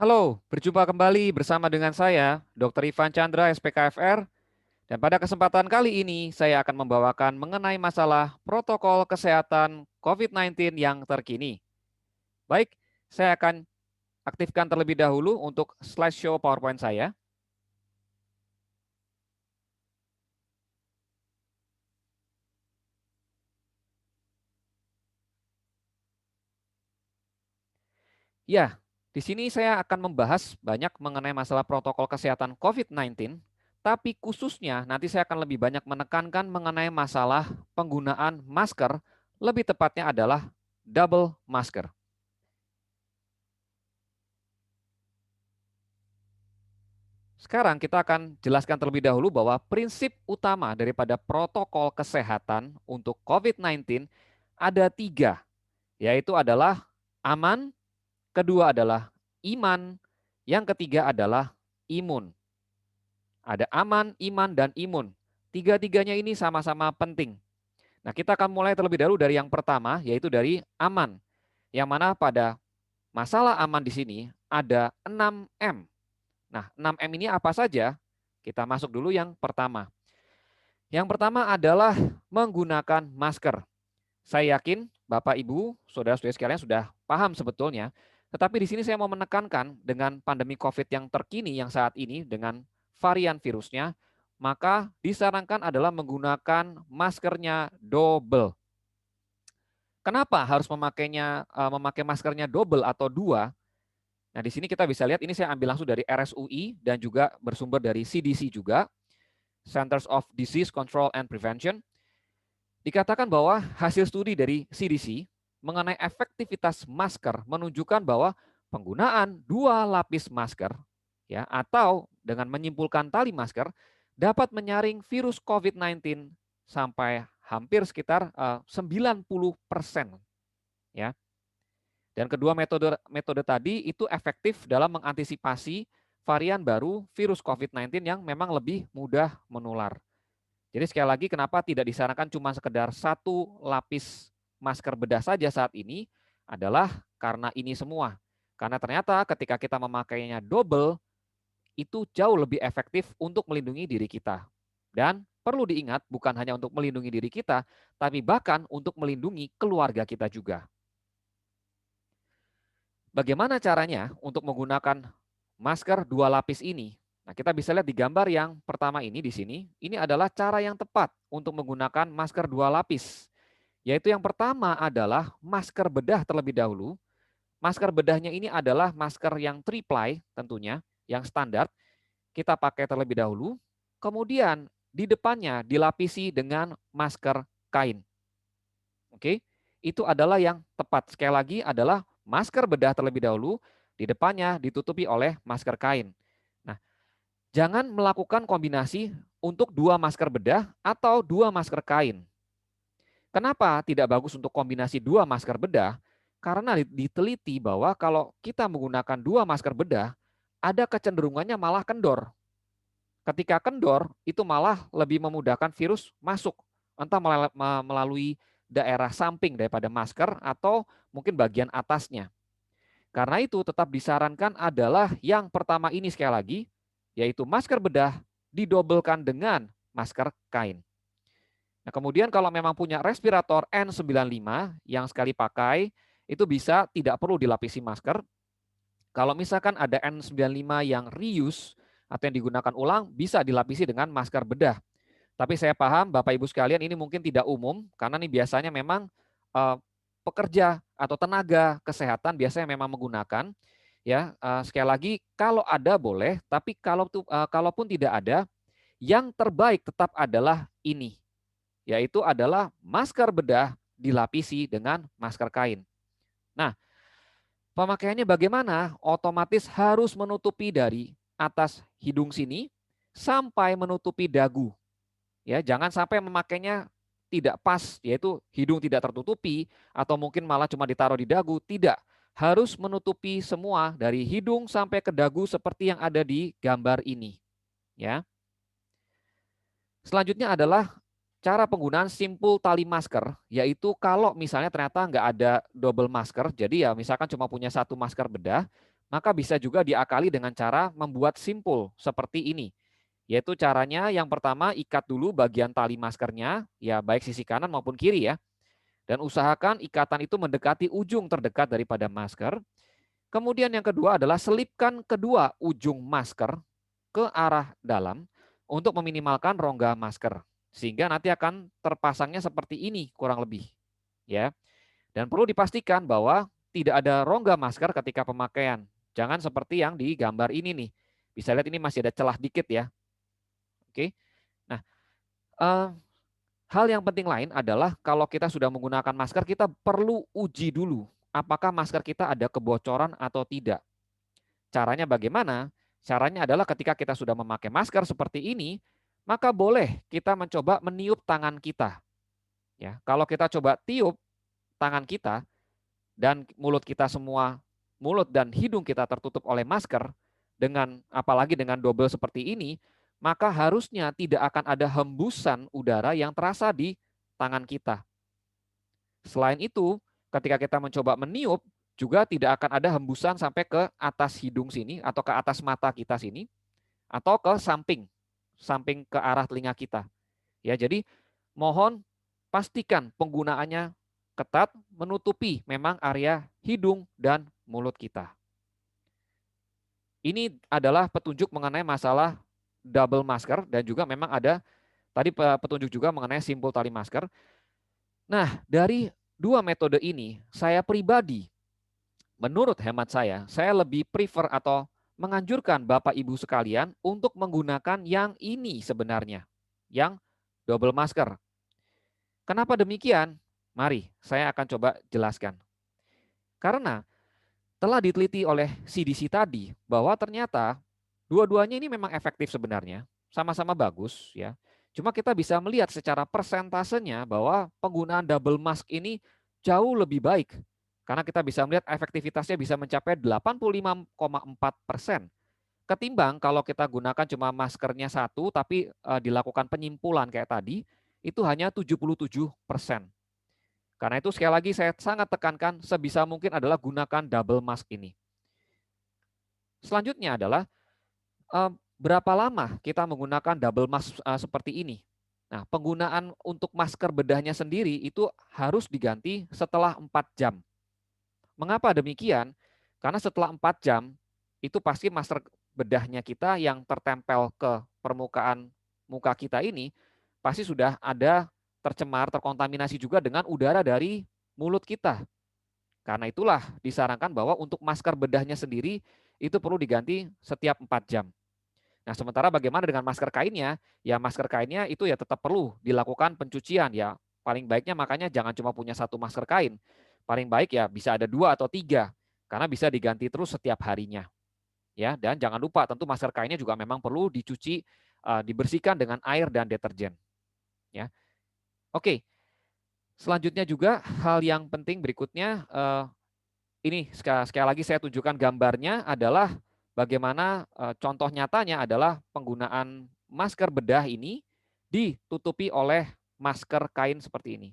Halo, berjumpa kembali bersama dengan saya, Dr. Ivan Chandra, SPKFR, dan pada kesempatan kali ini saya akan membawakan mengenai masalah protokol kesehatan COVID-19 yang terkini. Baik, saya akan aktifkan terlebih dahulu untuk slideshow PowerPoint saya. Ya, di sini saya akan membahas banyak mengenai masalah protokol kesehatan COVID-19, tapi khususnya nanti saya akan lebih banyak menekankan mengenai masalah penggunaan masker, lebih tepatnya adalah double masker. Sekarang kita akan jelaskan terlebih dahulu bahwa prinsip utama daripada protokol kesehatan untuk COVID-19 ada 3, yaitu adalah aman, kedua adalah iman, yang ketiga adalah imun. Ada aman, iman, dan imun. Tiga-tiganya ini sama-sama penting. Nah, kita akan mulai terlebih dahulu dari yang pertama, yaitu dari aman. Yang mana pada masalah aman di sini ada 6M. Nah, 6M ini apa saja? Kita masuk dulu yang pertama. Yang pertama adalah menggunakan masker. Saya yakin Bapak, Ibu, saudara-saudari sekalian sudah paham sebetulnya. Tetapi di sini saya mau menekankan dengan pandemi COVID yang terkini yang saat ini dengan varian virusnya, maka disarankan adalah menggunakan maskernya double. Kenapa harus memakai maskernya double atau dua? Nah, di sini kita bisa lihat ini saya ambil langsung dari RSUI dan juga bersumber dari CDC juga, Centers of Disease Control and Prevention. Dikatakan bahwa hasil studi dari CDC mengenai efektivitas masker menunjukkan bahwa penggunaan 2 lapis masker ya atau dengan menyimpulkan tali masker dapat menyaring virus COVID-19 sampai hampir sekitar 90% ya. Dan kedua metode tadi itu efektif dalam mengantisipasi varian baru virus COVID-19 yang memang lebih mudah menular. Jadi sekali lagi kenapa tidak disarankan cuma sekedar 1 lapis masker bedah saja saat ini adalah karena ini semua. Karena ternyata ketika kita memakainya double itu jauh lebih efektif untuk melindungi diri kita. Dan perlu diingat bukan hanya untuk melindungi diri kita, tapi bahkan untuk melindungi keluarga kita juga. Bagaimana caranya untuk menggunakan masker 2 lapis ini? Nah, kita bisa lihat di gambar yang pertama ini di sini. Ini adalah cara yang tepat untuk menggunakan masker 2 lapis. Yaitu yang pertama adalah masker bedah terlebih dahulu. Masker bedahnya ini adalah masker yang 3-ply tentunya, yang standar. Kita pakai terlebih dahulu. Kemudian di depannya dilapisi dengan masker kain. Oke, itu adalah yang tepat. Sekali lagi adalah masker bedah terlebih dahulu, di depannya ditutupi oleh masker kain. Nah, jangan melakukan kombinasi untuk 2 masker bedah atau 2 masker kain. Kenapa tidak bagus untuk kombinasi 2 masker bedah? Karena diteliti bahwa kalau kita menggunakan 2 masker bedah, ada kecenderungannya malah kendor. Ketika kendor, itu malah lebih memudahkan virus masuk, entah melalui daerah samping daripada masker atau mungkin bagian atasnya. Karena itu tetap disarankan adalah yang pertama ini sekali lagi, yaitu masker bedah didobelkan dengan masker kain. Nah, kemudian kalau memang punya respirator N95 yang sekali pakai, itu bisa tidak perlu dilapisi masker. Kalau misalkan ada N95 yang reuse atau yang digunakan ulang, bisa dilapisi dengan masker bedah. Tapi saya paham Bapak Ibu sekalian ini mungkin tidak umum, karena ini biasanya memang pekerja atau tenaga kesehatan biasanya memang menggunakan. Ya, sekali lagi kalau ada boleh, tapi kalaupun tidak ada, yang terbaik tetap adalah ini, yaitu adalah masker bedah dilapisi dengan masker kain. Nah, pemakaiannya bagaimana? Otomatis harus menutupi dari atas hidung sini sampai menutupi dagu. Ya, jangan sampai memakainya tidak pas, yaitu hidung tidak tertutupi atau mungkin malah cuma ditaruh di dagu. Tidak, harus menutupi semua dari hidung sampai ke dagu seperti yang ada di gambar ini. Ya. Selanjutnya adalah cara penggunaan simpul tali masker, yaitu kalau misalnya ternyata nggak ada double masker, jadi ya misalkan cuma punya 1 masker bedah, maka bisa juga diakali dengan cara membuat simpul seperti ini. Yaitu caranya yang pertama ikat dulu bagian tali maskernya, ya baik sisi kanan maupun kiri ya. Dan usahakan ikatan itu mendekati ujung terdekat daripada masker. Kemudian yang kedua adalah selipkan kedua ujung masker ke arah dalam untuk meminimalkan rongga masker. Sehingga nanti akan terpasangnya seperti ini kurang lebih. Ya. Dan perlu dipastikan bahwa tidak ada rongga masker ketika pemakaian. Jangan seperti yang di gambar ini nih. Bisa lihat ini masih ada celah dikit ya. Oke. Nah, hal yang penting lain adalah kalau kita sudah menggunakan masker, kita perlu uji dulu apakah masker kita ada kebocoran atau tidak. Caranya bagaimana? Caranya adalah ketika kita sudah memakai masker seperti ini, maka boleh kita mencoba meniup tangan kita. Ya, kalau kita coba tiup tangan kita dan mulut kita semua, mulut dan hidung kita tertutup oleh masker, dengan apalagi dengan double seperti ini, maka harusnya tidak akan ada hembusan udara yang terasa di tangan kita. Selain itu, ketika kita mencoba meniup, juga tidak akan ada hembusan sampai ke atas hidung sini atau ke atas mata kita sini atau ke samping, samping ke arah telinga kita. Ya, jadi mohon pastikan penggunaannya ketat menutupi memang area hidung dan mulut kita. Ini adalah petunjuk mengenai masalah double masker dan juga memang ada tadi petunjuk juga mengenai simpul tali masker. Nah, dari dua metode ini, saya pribadi, menurut hemat saya lebih prefer atau menganjurkan Bapak Ibu sekalian untuk menggunakan yang ini sebenarnya, yang double masker. Kenapa demikian? Mari, saya akan coba jelaskan. Karena telah diteliti oleh CDC tadi bahwa ternyata dua-duanya ini memang efektif sebenarnya, sama-sama bagus ya. Cuma kita bisa melihat secara persentasenya bahwa penggunaan double mask ini jauh lebih baik. Karena kita bisa melihat efektivitasnya bisa mencapai 85,4% ketimbang kalau kita gunakan cuma maskernya satu tapi dilakukan penyimpulan kayak tadi, itu hanya 77%. Karena itu sekali lagi saya sangat tekankan sebisa mungkin adalah gunakan double mask ini. Selanjutnya adalah berapa lama kita menggunakan double mask seperti ini. Nah, penggunaan untuk masker bedahnya sendiri itu harus diganti setelah 4 jam. Mengapa demikian? Karena setelah 4 jam itu pasti masker bedahnya kita yang tertempel ke permukaan muka kita ini pasti sudah ada tercemar, terkontaminasi juga dengan udara dari mulut kita. Karena itulah disarankan bahwa untuk masker bedahnya sendiri itu perlu diganti setiap 4 jam. Nah, sementara bagaimana dengan masker kainnya? Ya, masker kainnya itu ya tetap perlu dilakukan pencucian ya. Paling baiknya makanya jangan cuma punya satu masker kain. Paling baik ya bisa ada 2 atau 3 karena bisa diganti terus setiap harinya. Ya, dan jangan lupa tentu masker kainnya juga memang perlu dicuci, dibersihkan dengan air dan deterjen. Ya. Oke. Selanjutnya juga hal yang penting berikutnya ini sekali lagi saya tunjukkan gambarnya adalah bagaimana contoh nyatanya adalah penggunaan masker bedah ini ditutupi oleh masker kain seperti ini.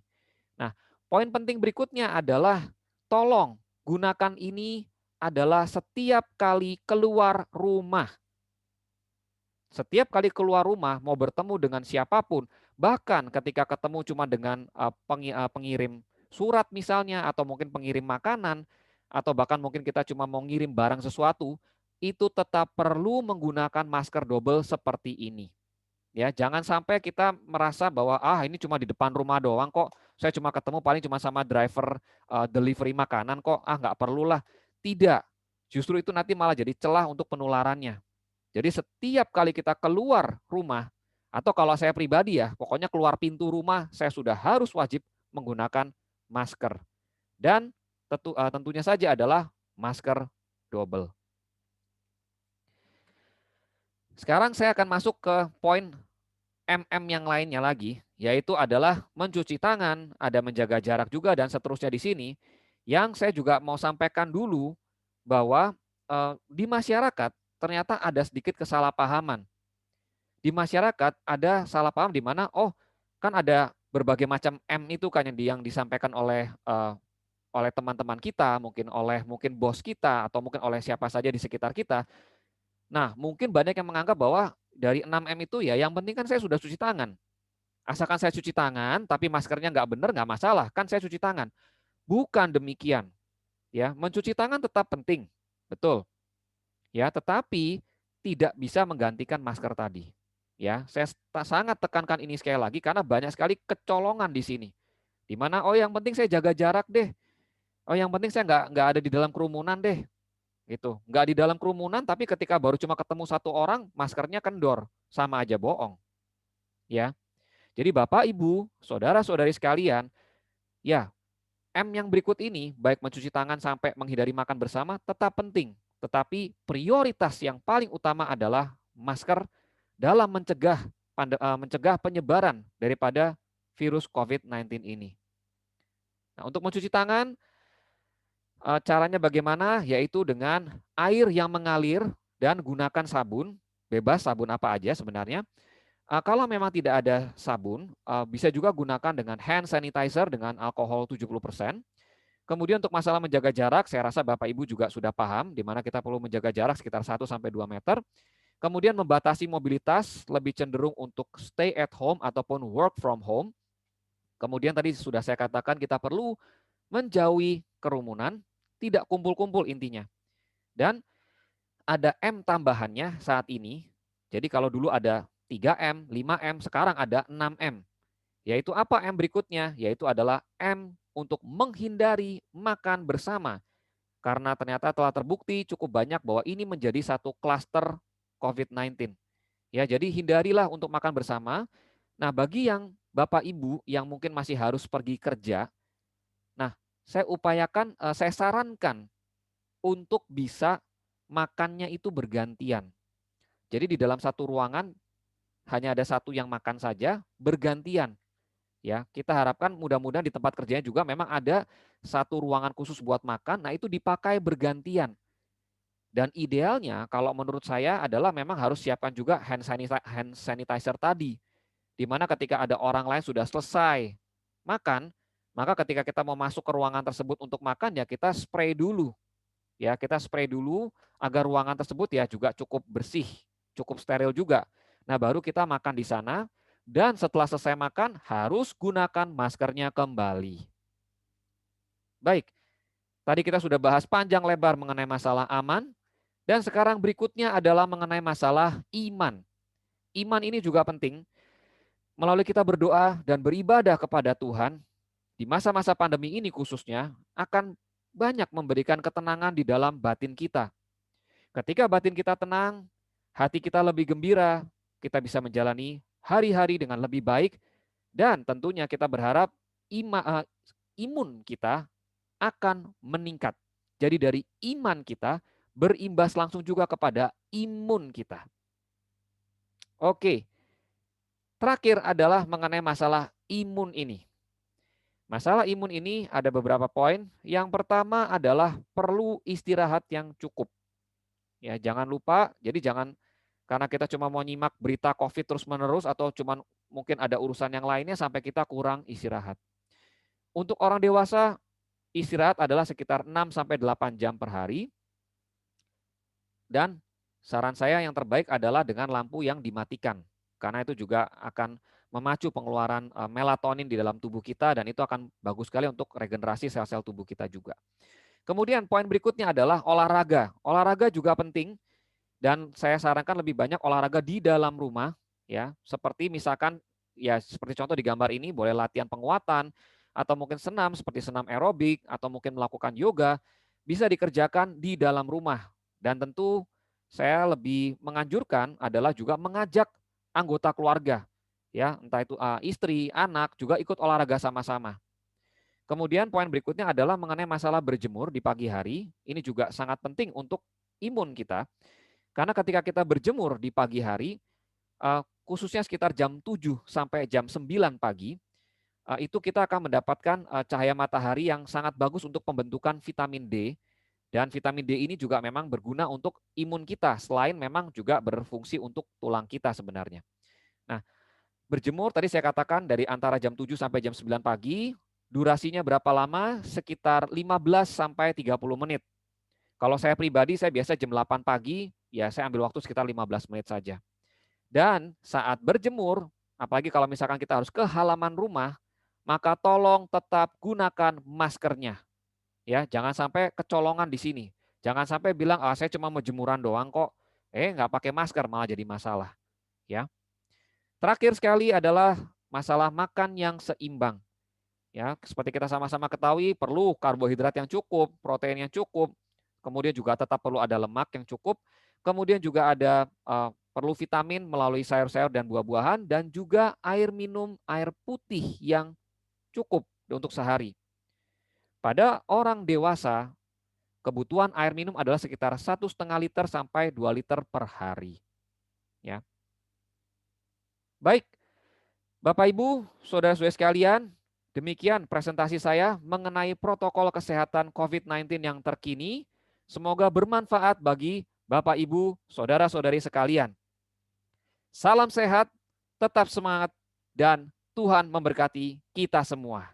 Nah, poin penting berikutnya adalah tolong gunakan ini adalah setiap kali keluar rumah. Setiap kali keluar rumah mau bertemu dengan siapapun, bahkan ketika ketemu cuma dengan pengirim surat misalnya atau mungkin pengirim makanan atau bahkan mungkin kita cuma mau ngirim barang sesuatu, itu tetap perlu menggunakan masker double seperti ini. Ya, jangan sampai kita merasa bahwa ini cuma di depan rumah doang kok. Saya cuma ketemu paling cuma sama driver delivery makanan kok. Nggak perlulah. Tidak. Justru itu nanti malah jadi celah untuk penularannya. Jadi setiap kali kita keluar rumah atau kalau saya pribadi ya, pokoknya keluar pintu rumah saya sudah harus wajib menggunakan masker. Dan tentunya saja adalah masker double. Sekarang saya akan masuk ke poin MM yang lainnya lagi, yaitu adalah mencuci tangan, ada menjaga jarak juga dan seterusnya di sini. Yang saya juga mau sampaikan dulu bahwa di masyarakat ternyata ada sedikit kesalahpahaman. Di masyarakat ada salah paham di mana kan ada berbagai macam M itu kan yang disampaikan oleh oleh teman-teman kita, mungkin bos kita, atau mungkin oleh siapa saja di sekitar kita. Nah, mungkin banyak yang menganggap bahwa dari 6M itu ya yang penting kan saya sudah cuci tangan. Asalkan saya cuci tangan, tapi maskernya nggak benar, nggak masalah, kan saya cuci tangan. Bukan demikian. Ya, mencuci tangan tetap penting, betul. Ya, tetapi tidak bisa menggantikan masker tadi. Ya, saya sangat tekankan ini sekali lagi karena banyak sekali kecolongan di sini. Di mana oh yang penting saya jaga jarak deh. Oh yang penting saya nggak ada di dalam kerumunan deh. Gitu. Nggak di dalam kerumunan tapi ketika baru cuma ketemu satu orang maskernya kendor, sama aja bohong. Ya. Jadi Bapak, Ibu, saudara-saudari sekalian, ya M yang berikut ini, baik mencuci tangan sampai menghindari makan bersama, tetap penting. Tetapi prioritas yang paling utama adalah masker dalam mencegah penyebaran daripada virus COVID-19 ini. Nah, untuk mencuci tangan, caranya bagaimana? Yaitu dengan air yang mengalir dan gunakan sabun, bebas sabun apa aja sebenarnya. Kalau memang tidak ada sabun, bisa juga gunakan dengan hand sanitizer dengan alkohol 70%. Kemudian untuk masalah menjaga jarak, saya rasa Bapak Ibu juga sudah paham di mana kita perlu menjaga jarak sekitar 1-2 meter. Kemudian membatasi mobilitas, lebih cenderung untuk stay at home ataupun work from home. Kemudian tadi sudah saya katakan kita perlu menjauhi kerumunan, tidak kumpul-kumpul intinya. Dan ada M tambahannya saat ini. Jadi kalau dulu ada 3M, 5M, sekarang ada 6M. Yaitu apa M berikutnya? Yaitu adalah M untuk menghindari makan bersama. Karena ternyata telah terbukti cukup banyak bahwa ini menjadi satu klaster COVID-19. Ya, jadi hindarilah untuk makan bersama. Nah, bagi yang Bapak Ibu yang mungkin masih harus pergi kerja, nah, saya sarankan untuk bisa makannya itu bergantian. Jadi di dalam satu ruangan hanya ada satu yang makan saja, bergantian. Ya, kita harapkan mudah-mudahan di tempat kerjanya juga memang ada satu ruangan khusus buat makan, nah itu dipakai bergantian. Dan idealnya kalau menurut saya adalah memang harus siapkan juga hand sanitizer tadi. Di mana ketika ada orang lain sudah selesai makan, maka ketika kita mau masuk ke ruangan tersebut untuk makan ya kita spray dulu. Ya, kita spray dulu agar ruangan tersebut ya juga cukup bersih, cukup steril juga. Nah, baru kita makan di sana dan setelah selesai makan harus gunakan maskernya kembali. Baik, tadi kita sudah bahas panjang lebar mengenai masalah aman dan sekarang berikutnya adalah mengenai masalah iman. Iman ini juga penting. Melalui kita berdoa dan beribadah kepada Tuhan, di masa-masa pandemi ini khususnya, akan banyak memberikan ketenangan di dalam batin kita. Ketika batin kita tenang, hati kita lebih gembira, kita bisa menjalani hari-hari dengan lebih baik, dan tentunya kita berharap imun kita akan meningkat. Jadi dari iman kita berimbas langsung juga kepada imun kita. Oke, terakhir adalah mengenai masalah imun ini. Masalah imun ini ada beberapa poin. Yang pertama adalah perlu istirahat yang cukup. Ya, jangan lupa, jadi jangan karena kita cuma mau nyimak berita COVID terus-menerus atau cuma mungkin ada urusan yang lainnya sampai kita kurang istirahat. Untuk orang dewasa, istirahat adalah sekitar 6-8 jam per hari. Dan saran saya yang terbaik adalah dengan lampu yang dimatikan. Karena itu juga akan memacu pengeluaran melatonin di dalam tubuh kita dan itu akan bagus sekali untuk regenerasi sel-sel tubuh kita juga. Kemudian poin berikutnya adalah olahraga. Olahraga juga penting dan saya sarankan lebih banyak olahraga di dalam rumah ya, seperti misalkan ya seperti contoh di gambar ini boleh latihan penguatan atau mungkin senam seperti senam aerobik atau mungkin melakukan yoga bisa dikerjakan di dalam rumah. Dan tentu saya lebih menganjurkan adalah juga mengajak anggota keluarga ya, entah itu istri, anak juga ikut olahraga sama-sama. Kemudian poin berikutnya adalah mengenai masalah berjemur di pagi hari. Ini juga sangat penting untuk imun kita. Karena ketika kita berjemur di pagi hari, khususnya sekitar jam 7 sampai jam 9 pagi, itu kita akan mendapatkan cahaya matahari yang sangat bagus untuk pembentukan vitamin D. Dan vitamin D ini juga memang berguna untuk imun kita, selain memang juga berfungsi untuk tulang kita sebenarnya. Nah, berjemur tadi saya katakan dari antara jam 7 sampai jam 9 pagi, Durasinya berapa lama? Sekitar 15 sampai 30 menit. Kalau saya pribadi, saya biasa jam 8 pagi, ya saya ambil waktu sekitar 15 menit saja. Dan saat berjemur, apalagi kalau misalkan kita harus ke halaman rumah, maka tolong tetap gunakan maskernya. Ya, jangan sampai kecolongan di sini. Jangan sampai bilang, saya cuma mau jemuran doang kok. Nggak pakai masker malah jadi masalah. Ya. Terakhir sekali adalah masalah makan yang seimbang. Ya, seperti kita sama-sama ketahui, perlu karbohidrat yang cukup, protein yang cukup, kemudian juga tetap perlu ada lemak yang cukup, kemudian juga ada perlu vitamin melalui sayur-sayur dan buah-buahan, dan juga air minum air putih yang cukup untuk sehari. Pada orang dewasa, kebutuhan air minum adalah sekitar 1,5 liter sampai 2 liter per hari. Ya. Baik, Bapak Ibu, saudara-saudari sekalian, demikian presentasi saya mengenai protokol kesehatan COVID-19 yang terkini. Semoga bermanfaat bagi Bapak Ibu, saudara-saudari sekalian. Salam sehat, tetap semangat, dan Tuhan memberkati kita semua.